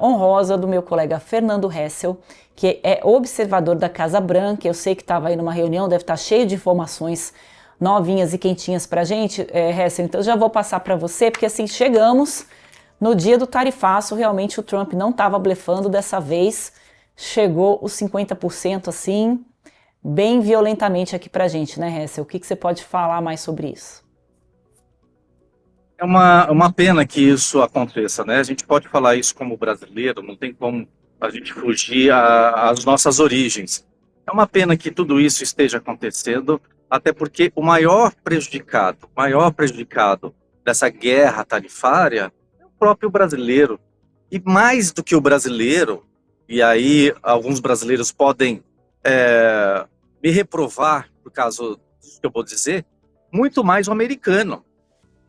Honrosa do meu colega Fernando Hessel, que é observador da Casa Branca. Eu sei que estava aí numa reunião, deve estar cheio de informações novinhas e quentinhas para a gente, Hessel. Então já vou passar para você, porque assim, chegamos no dia do tarifaço. Realmente o Trump não estava blefando dessa vez, chegou os 50% assim, bem violentamente aqui para a gente, né, Hessel? O que você pode falar mais sobre isso? É uma pena que isso aconteça, né? A gente pode falar isso como brasileiro, não tem como a gente fugir às nossas origens. É uma pena que tudo isso esteja acontecendo, até porque o maior prejudicado dessa guerra tarifária é o próprio brasileiro. E mais do que o brasileiro, e aí alguns brasileiros podem me reprovar por causa disso que eu vou dizer, muito mais o americano.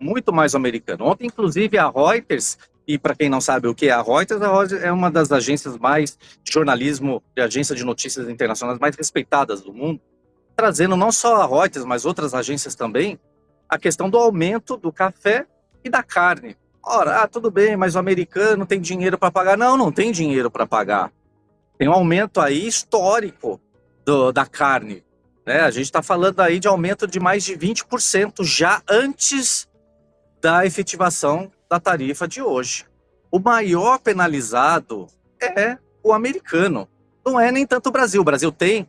Muito mais o americano. Ontem, inclusive, a Reuters, e para quem não sabe o que é a Reuters é uma das agências mais de jornalismo, de agência de notícias internacionais mais respeitadas do mundo, trazendo não só a Reuters, mas outras agências também, a questão do aumento do café e da carne. Ora, tudo bem, mas o americano tem dinheiro para pagar? Não, não tem dinheiro para pagar. Tem um aumento aí histórico da carne. Né? A gente está falando aí de aumento de mais de 20% já antes da efetivação da tarifa de hoje. O maior penalizado é o americano, não é nem tanto o Brasil. O Brasil tem,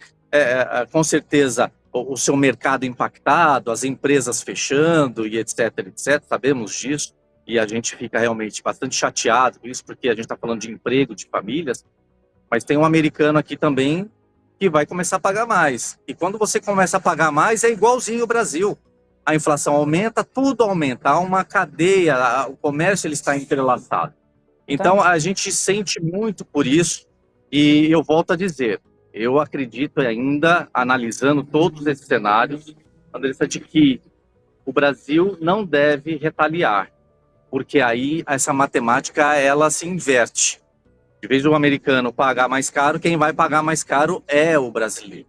com certeza, o seu mercado impactado, as empresas fechando e etc, etc, sabemos disso, e a gente fica realmente bastante chateado com isso, porque a gente está falando de emprego, de famílias, mas tem um americano aqui também que vai começar a pagar mais. E quando você começa a pagar mais, é igualzinho o Brasil. A inflação aumenta, tudo aumenta. Há uma cadeia, o comércio ele está entrelaçado. Tá? Então, a gente sente muito por isso. E eu volto a dizer, eu acredito ainda, analisando todos esses cenários, Andressa, de que o Brasil não deve retaliar, porque aí essa matemática ela se inverte. De vez do americano pagar mais caro, quem vai pagar mais caro é o brasileiro.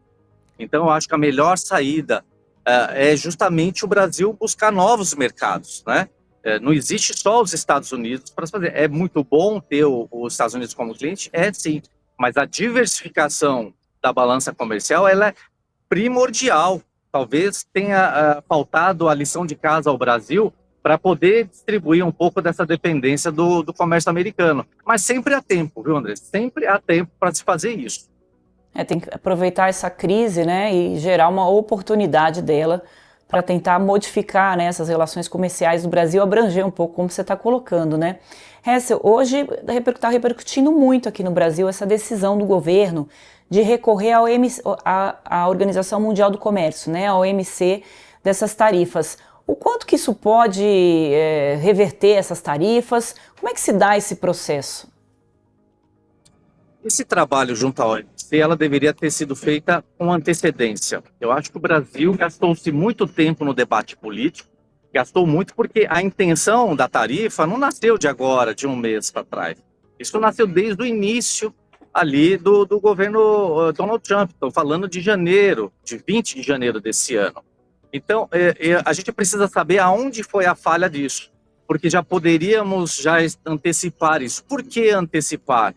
Então, eu acho que a melhor saída é justamente o Brasil buscar novos mercados, né? Não existe só os Estados Unidos para se fazer. É muito bom ter os Estados Unidos como cliente? É sim, mas a diversificação da balança comercial ela é primordial. Talvez tenha faltado a lição de casa ao Brasil para poder distribuir um pouco dessa dependência do comércio americano. Mas sempre há tempo, viu, André? Sempre há tempo para se fazer isso. Tem que aproveitar essa crise, né, e gerar uma oportunidade dela para tentar modificar, né, essas relações comerciais do Brasil, abranger um pouco, como você está colocando, né. Hessel, hoje está repercutindo muito aqui no Brasil essa decisão do governo de recorrer à Organização Mundial do Comércio, né, a OMC, dessas tarifas. O quanto que isso pode reverter essas tarifas? Como é que se dá esse processo? Esse trabalho junto à OMC, ela deveria ter sido feita com antecedência. Eu acho que o Brasil gastou-se muito tempo no debate político, gastou muito porque a intenção da tarifa não nasceu de agora, de um mês para trás. Isso nasceu desde o início ali do governo Donald Trump. Estou falando de janeiro, de 20 de janeiro desse ano. Então, a gente precisa saber aonde foi a falha disso, porque já poderíamos já antecipar isso. Por que antecipar?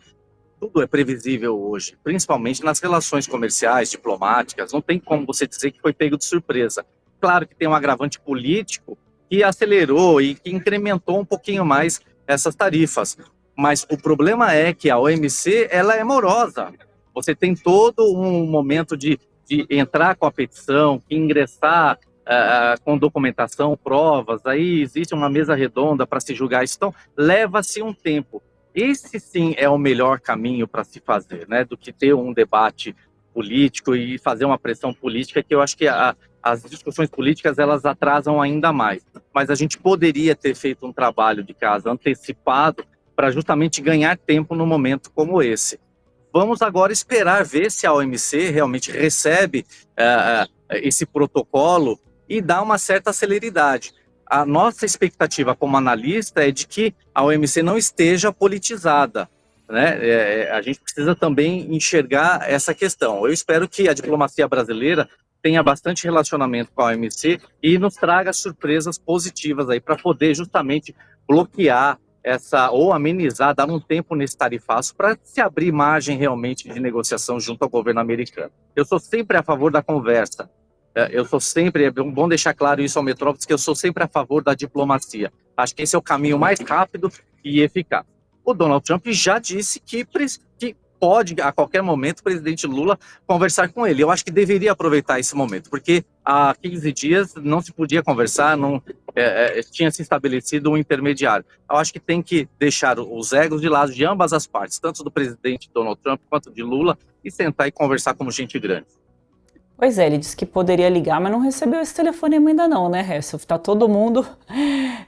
Tudo é previsível hoje, principalmente nas relações comerciais, diplomáticas. Não tem como você dizer que foi pego de surpresa. Claro que tem um agravante político que acelerou e que incrementou um pouquinho mais essas tarifas. Mas o problema é que a OMC ela é morosa. Você tem todo um momento de entrar com a petição, ingressar com documentação, provas. Aí existe uma mesa redonda para se julgar isso. Então, leva-se um tempo. Esse sim é o melhor caminho para se fazer, né? Do que ter um debate político e fazer uma pressão política, que eu acho que as discussões políticas elas atrasam ainda mais. Mas a gente poderia ter feito um trabalho de casa antecipado para justamente ganhar tempo num momento como esse. Vamos agora esperar ver se a OMC realmente recebe esse protocolo e dá uma certa celeridade. A nossa expectativa como analista é de que a OMC não esteja politizada, né? A gente precisa também enxergar essa questão. Eu espero que a diplomacia brasileira tenha bastante relacionamento com a OMC e nos traga surpresas positivas aí para poder justamente bloquear ou amenizar, dar um tempo nesse tarifaço para se abrir margem realmente de negociação junto ao governo americano. Eu sou sempre a favor da conversa. É bom deixar claro isso ao Metrópolis, que eu sou sempre a favor da diplomacia. Acho que esse é o caminho mais rápido e eficaz. O Donald Trump já disse que pode, a qualquer momento, o presidente Lula conversar com ele. Eu acho que deveria aproveitar esse momento, porque há 15 dias não se podia conversar, tinha se estabelecido um intermediário. Eu acho que tem que deixar os egos de lado de ambas as partes, tanto do presidente Donald Trump quanto de Lula, e sentar e conversar como gente grande. Pois é, ele disse que poderia ligar, mas não recebeu esse telefonema ainda não, né, Hessel? Tá todo mundo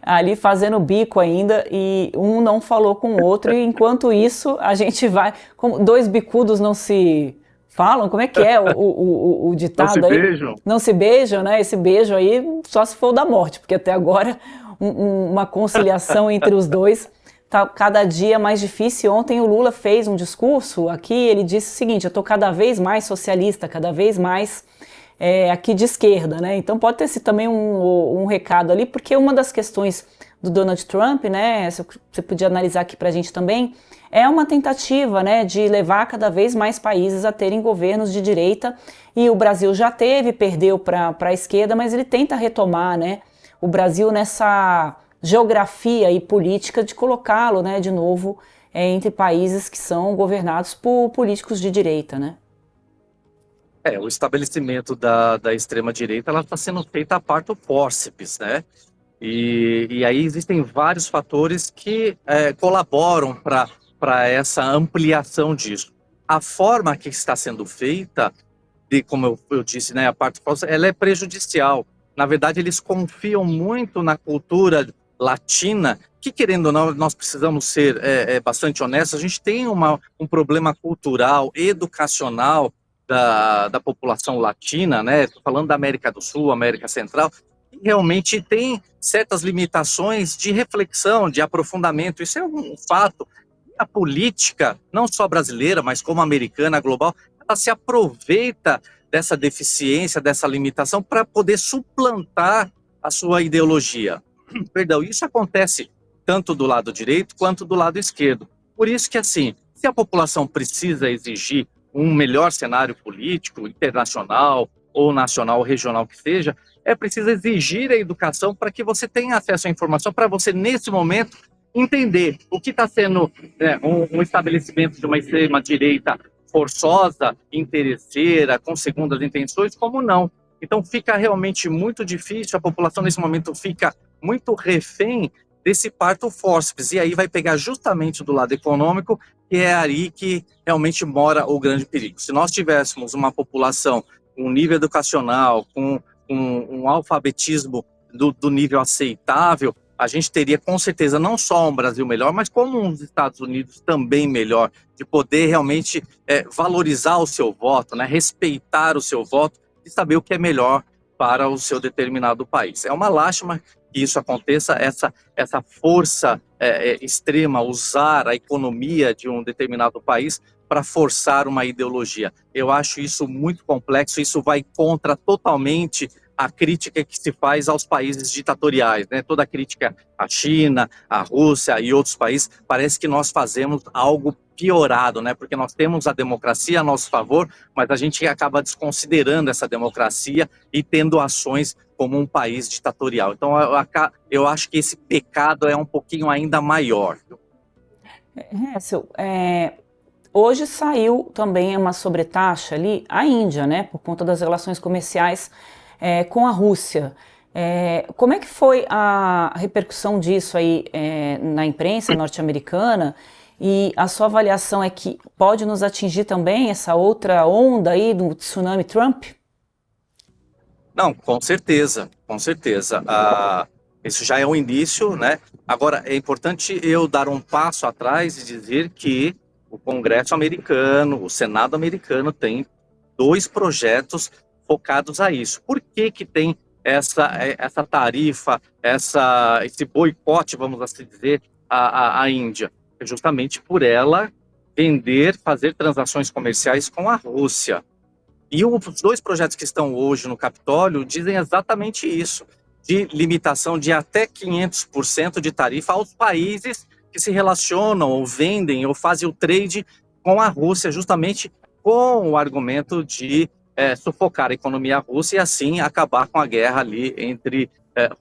ali fazendo bico ainda e um não falou com o outro, e enquanto isso a gente vai... Como dois bicudos não se falam? Como é que é o ditado aí? Não se beijam. Não se beijam, né? Esse beijo aí só se for o da morte, porque até agora uma conciliação entre os dois tá cada dia mais difícil. Ontem o Lula fez um discurso aqui, ele disse o seguinte: eu tô cada vez mais socialista, cada vez mais aqui de esquerda, né? Então pode ter sido também um recado ali, porque uma das questões do Donald Trump, né, você podia analisar aqui pra gente também, é uma tentativa, né, de levar cada vez mais países a terem governos de direita, e o Brasil já teve, perdeu para a esquerda, mas ele tenta retomar, né, o Brasil nessa geografia e política de colocá-lo, né, de novo entre países que são governados por políticos de direita, né? O estabelecimento da extrema-direita, ela está sendo feita a parto fórceps, né? E aí existem vários fatores que colaboram para essa ampliação disso. A forma que está sendo feita, como eu disse, né, a parto fórceps, ela é prejudicial. Na verdade, eles confiam muito na cultura latina, que, querendo ou não, nós precisamos ser bastante honestos. A gente tem um problema cultural, educacional da população latina, né? Estou falando da América do Sul, América Central, que realmente tem certas limitações de reflexão, de aprofundamento. Isso é um fato. A política, não só brasileira, mas como americana, global, ela se aproveita dessa deficiência, dessa limitação, para poder suplantar a sua ideologia. Perdão, isso acontece tanto do lado direito quanto do lado esquerdo. Por isso que, assim, se a população precisa exigir um melhor cenário político, internacional, ou nacional, ou regional que seja, é preciso exigir a educação para que você tenha acesso à informação, para você, nesse momento, entender o que está sendo um estabelecimento de uma extrema-direita forçosa, interesseira, com segundas intenções, como não. Então fica realmente muito difícil, a população nesse momento fica muito refém desse parto fórceps, e aí vai pegar justamente do lado econômico, que é aí que realmente mora o grande perigo. Se nós tivéssemos uma população com um nível educacional, com um alfabetismo do nível aceitável, a gente teria com certeza não só um Brasil melhor, mas como uns Estados Unidos também melhor, de poder realmente valorizar o seu voto, né, respeitar o seu voto, e saber o que é melhor para o seu determinado país. É uma lástima que isso aconteça, essa força extrema, usar a economia de um determinado país para forçar uma ideologia. Eu acho isso muito complexo, isso vai contra totalmente a crítica que se faz aos países ditatoriais, né? Toda a crítica à China, à Rússia e outros países, parece que nós fazemos algo piorado, né? Porque nós temos a democracia a nosso favor, mas a gente acaba desconsiderando essa democracia e tendo ações como um país ditatorial. Então, eu acho que esse pecado é um pouquinho ainda maior. Hessel, hoje saiu também uma sobretaxa ali, a Índia, né? Por conta das relações comerciais com a Rússia. Como é que foi a repercussão disso aí na imprensa norte-americana? E a sua avaliação é que pode nos atingir também essa outra onda aí do tsunami Trump? Não, com certeza, com certeza. Isso já é um início, né? Agora, é importante eu dar um passo atrás e dizer que o Congresso americano, o Senado americano tem 2 projetos focados a isso. Por que que tem essa tarifa, esse boicote, vamos assim dizer, à Índia? Justamente por ela fazer transações comerciais com a Rússia. E os 2 projetos que estão hoje no Capitólio dizem exatamente isso, de limitação de até 500% de tarifa aos países que que se relacionam ou vendem ou fazem o trade com a Rússia, justamente com o argumento de sufocar a economia russa e assim acabar com a guerra ali entre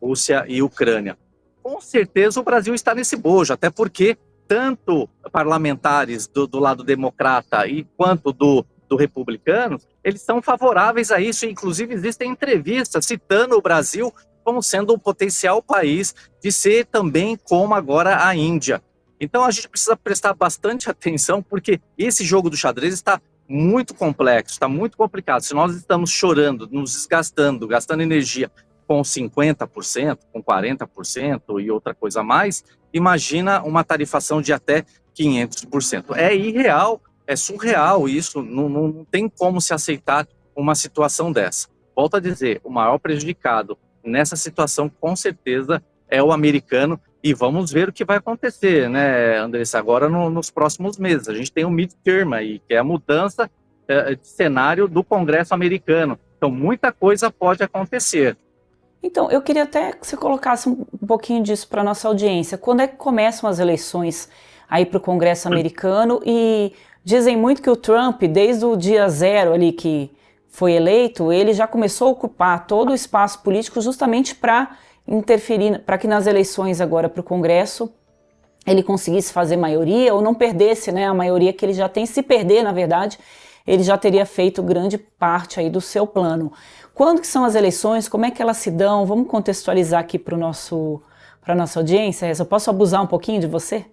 Rússia e Ucrânia. Com certeza o Brasil está nesse bojo, até porque tanto parlamentares do lado democrata e quanto do republicano, eles são favoráveis a isso, inclusive existem entrevistas citando o Brasil como sendo um potencial país de ser também como agora a Índia. Então a gente precisa prestar bastante atenção, porque esse jogo do xadrez está muito complexo, está muito complicado. Se nós estamos chorando, nos desgastando, gastando energia com 50%, com 40% e outra coisa a mais, imagina uma tarifação de até 500%. É irreal, é surreal isso, não tem como se aceitar uma situação dessa. Volto a dizer, o maior prejudicado nessa situação, com certeza, é o americano, e vamos ver o que vai acontecer, né, Andressa, agora nos próximos meses. A gente tem o midterm aí, que é a mudança de cenário do Congresso americano. Então, muita coisa pode acontecer. Então, eu queria até que você colocasse um pouquinho disso para a nossa audiência. Quando é que começam as eleições aí para o Congresso americano? E dizem muito que o Trump, desde o dia zero ali que foi eleito, ele já começou a ocupar todo o espaço político justamente para interferir, para que nas eleições agora para o Congresso ele conseguisse fazer maioria ou não perdesse, né, a maioria que ele já tem. Se perder, na verdade, ele já teria feito grande parte aí do seu plano. Quando que são as eleições? Como é que elas se dão? Vamos contextualizar aqui para a nossa audiência. Eu posso abusar um pouquinho de você?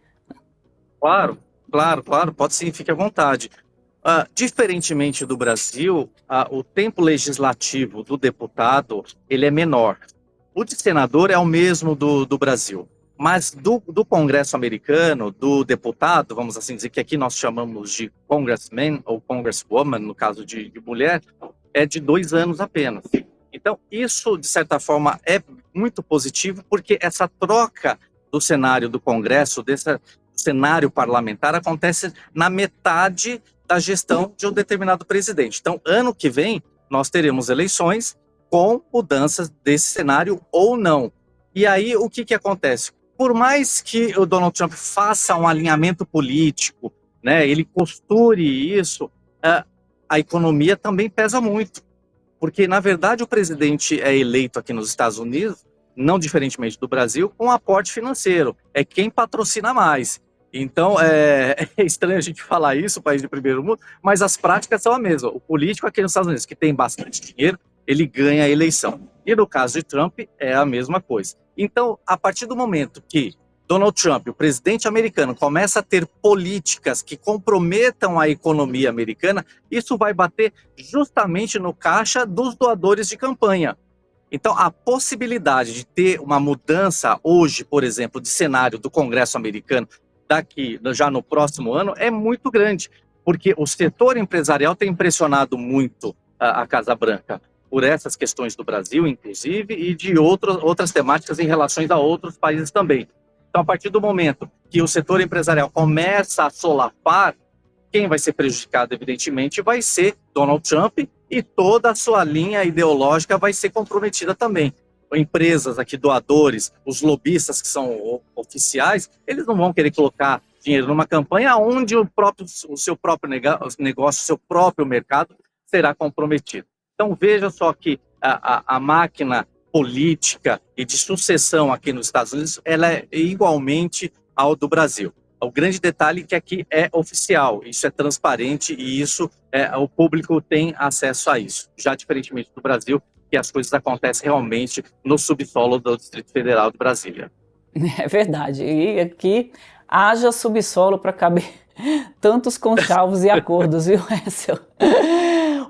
Claro, pode sim, fique à vontade. Diferentemente do Brasil, o tempo legislativo do deputado ele é menor. O de senador é o mesmo do Brasil, mas do Congresso americano, do deputado, vamos assim dizer, que aqui nós chamamos de congressman ou congresswoman, no caso de mulher, é de 2 anos apenas. Então, isso, de certa forma, é muito positivo, porque essa troca do cenário do Congresso, desse cenário parlamentar, acontece na metade da gestão de um determinado presidente. Então, ano que vem, nós teremos eleições com mudanças desse cenário ou não. E aí, o que acontece? Por mais que o Donald Trump faça um alinhamento político, né, ele costure isso, a economia também pesa muito. Porque, na verdade, o presidente é eleito aqui nos Estados Unidos, não diferentemente do Brasil, com aporte financeiro. É quem patrocina mais. Então, é estranho a gente falar isso, país de primeiro mundo, mas as práticas são a mesma. O político aqui nos Estados Unidos, que tem bastante dinheiro, ele ganha a eleição. E no caso de Trump, é a mesma coisa. Então, a partir do momento que Donald Trump, o presidente americano, começa a ter políticas que comprometam a economia americana, isso vai bater justamente no caixa dos doadores de campanha. Então, a possibilidade de ter uma mudança hoje, por exemplo, de cenário do Congresso americano, daqui já no próximo ano, é muito grande, porque o setor empresarial tem impressionado muito a Casa Branca por essas questões do Brasil, inclusive, e de outras temáticas em relação a outros países também. Então, a partir do momento que o setor empresarial começa a solapar, quem vai ser prejudicado, evidentemente, vai ser Donald Trump, e toda a sua linha ideológica vai ser comprometida também. Empresas aqui, doadores, os lobistas que são oficiais, eles não vão querer colocar dinheiro numa campanha onde o seu próprio negócio, o seu próprio mercado será comprometido. Então, veja só que a máquina política e de sucessão aqui nos Estados Unidos, ela é igualmente ao do Brasil. O grande detalhe é que aqui é oficial, isso é transparente e isso o público tem acesso a isso. Já diferentemente do Brasil, que as coisas acontecem realmente no subsolo do Distrito Federal de Brasília. É verdade. E aqui haja subsolo para caber tantos conchavos e acordos, viu, Hessel?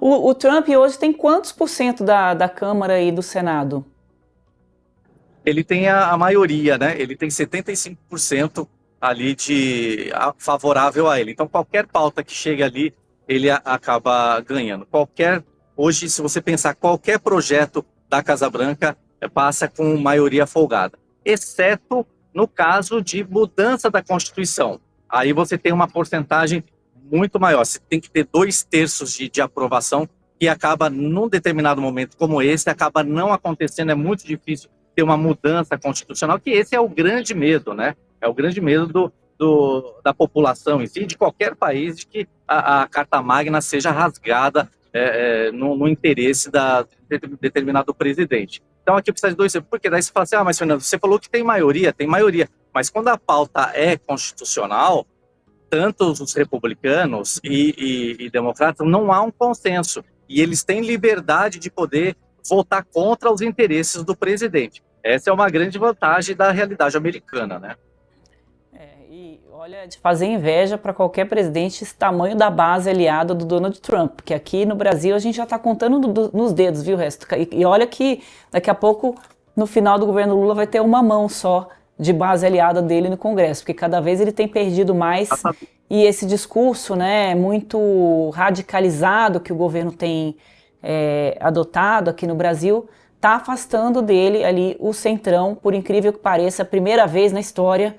O Trump hoje tem quantos % da Câmara e do Senado? Ele tem a maioria, né? Ele tem 75% ali favorável a ele. Então, qualquer pauta que chegue ali, ele acaba ganhando. Hoje, se você pensar, qualquer projeto da Casa Branca passa com maioria folgada, exceto no caso de mudança da Constituição. Aí você tem uma porcentagem muito maior, você tem que ter 2/3 de aprovação, que acaba, num determinado momento como esse, acaba não acontecendo, é muito difícil ter uma mudança constitucional, que esse é o grande medo, né? É o grande medo da população em si, de qualquer país, de que a Carta Magna seja rasgada no interesse de determinado presidente. Então aqui precisa de dois, porque daí você fala assim, mas Fernando, você falou que tem maioria, mas quando a pauta é constitucional, tanto os republicanos e democratas, não há um consenso, e eles têm liberdade de poder votar contra os interesses do presidente. Essa é uma grande vantagem da realidade americana, né? E olha, de fazer inveja para qualquer presidente esse tamanho da base aliada do Donald Trump, porque aqui no Brasil a gente já está contando nos dedos, viu, resto? E olha que daqui a pouco, no final do governo Lula, vai ter uma mão só de base aliada dele no Congresso, porque cada vez ele tem perdido mais, e esse discurso, né, muito radicalizado que o governo tem adotado aqui no Brasil, está afastando dele ali o centrão, por incrível que pareça, a primeira vez na história,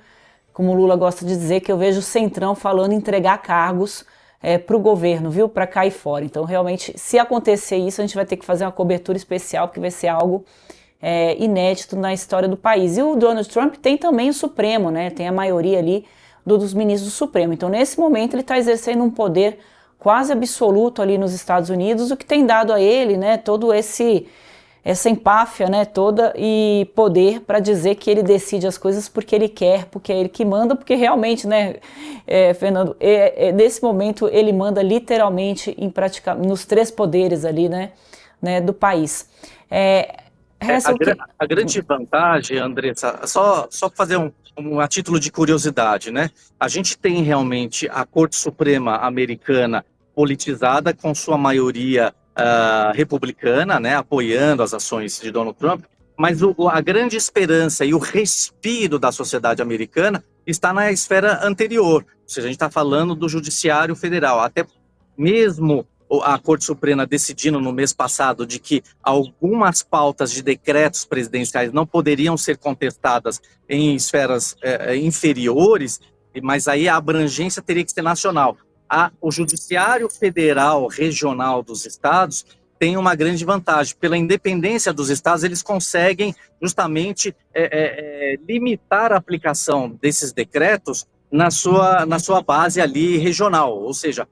como o Lula gosta de dizer, que eu vejo o centrão falando em entregar cargos para o governo, viu, para cair fora. Então, realmente, se acontecer isso, a gente vai ter que fazer uma cobertura especial, porque vai ser algo inédito na história do país. E o Donald Trump tem também o Supremo, né, tem a maioria ali dos ministros do Supremo. Então, nesse momento, ele está exercendo um poder quase absoluto ali nos Estados Unidos, o que tem dado a ele, né, todo essa empáfia, né, toda, e poder para dizer que ele decide as coisas porque ele quer, porque é ele que manda, porque realmente, né, Fernando, nesse momento ele manda literalmente nos três poderes ali, né, do país. A grande vantagem, Andressa, só fazer a título de curiosidade, né? A gente tem realmente a Corte Suprema americana politizada, com sua maioria republicana, né, apoiando as ações de Donald Trump, mas a grande esperança e o respiro da sociedade americana está na esfera anterior, ou seja, a gente está falando do Judiciário Federal, até mesmo a Corte Suprema decidindo no mês passado de que algumas pautas de decretos presidenciais não poderiam ser contestadas em esferas inferiores, mas aí a abrangência teria que ser nacional. O Judiciário Federal Regional dos estados tem uma grande vantagem. Pela independência dos estados, eles conseguem justamente limitar a aplicação desses decretos na sua base ali regional, ou seja,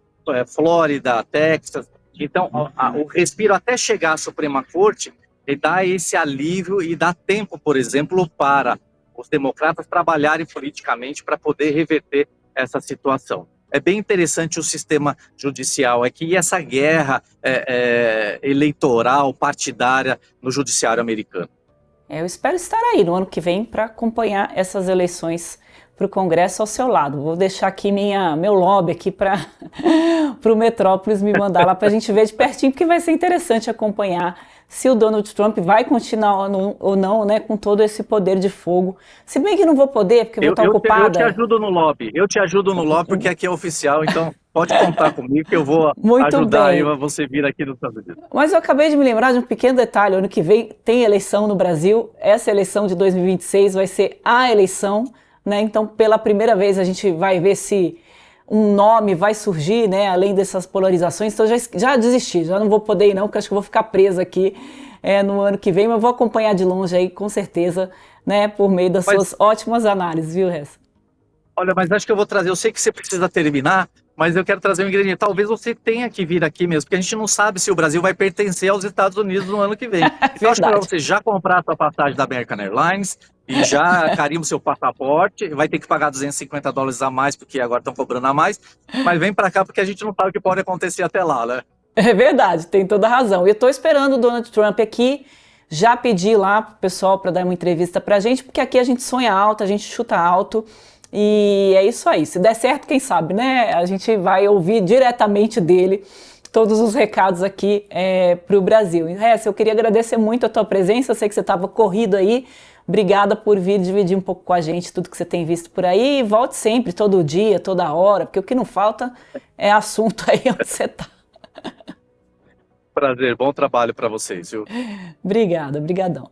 Flórida, Texas. Então, o respiro até chegar à Suprema Corte, ele dá esse alívio e dá tempo, por exemplo, para os democratas trabalharem politicamente para poder reverter essa situação. É bem interessante o sistema judicial, e essa guerra eleitoral, partidária no judiciário americano. Eu espero estar aí no ano que vem para acompanhar essas eleições para o Congresso ao seu lado. Vou deixar aqui meu lobby aqui para o Metrópolis me mandar lá para a gente ver de pertinho, porque vai ser interessante acompanhar se o Donald Trump vai continuar ou não, né, com todo esse poder de fogo. Se bem que não vou poder, porque vou estar ocupada. Eu te ajudo no lobby, porque aqui é oficial, então pode contar comigo que eu vou ajudar aí a você vir aqui nos Estados Unidos. Mas eu acabei de me lembrar de um pequeno detalhe. Ano que vem tem eleição no Brasil. Essa eleição de 2026 vai ser a eleição, né? Então, pela primeira vez, a gente vai ver se um nome vai surgir, né, além dessas polarizações. Então, já desisti, já não vou poder ir não, porque acho que eu vou ficar presa aqui no ano que vem, mas vou acompanhar de longe aí, com certeza, né, por meio das suas ótimas análises, viu, Ressa? Olha, mas acho que eu vou trazer, eu sei que você precisa terminar, mas eu quero trazer um ingrediente. Talvez você tenha que vir aqui mesmo, porque a gente não sabe se o Brasil vai pertencer aos Estados Unidos no ano que vem. Então, acho que para você já comprar a sua passagem da American Airlines e já carimba o seu passaporte, vai ter que pagar $250 a mais, porque agora estão cobrando a mais, mas vem para cá porque a gente não sabe o que pode acontecer até lá, né? É verdade, tem toda a razão. Eu estou esperando o Donald Trump aqui, já pedi lá pro pessoal para dar uma entrevista pra gente, porque aqui a gente sonha alto, a gente chuta alto. E é isso aí, se der certo, quem sabe, né? A gente vai ouvir diretamente dele todos os recados aqui para o Brasil. Ressa, eu queria agradecer muito a tua presença, eu sei que você estava corrido aí, obrigada por vir dividir um pouco com a gente tudo que você tem visto por aí, e volte sempre, todo dia, toda hora, porque o que não falta é assunto aí onde você está. Prazer, bom trabalho para vocês, viu? Obrigada, brigadão.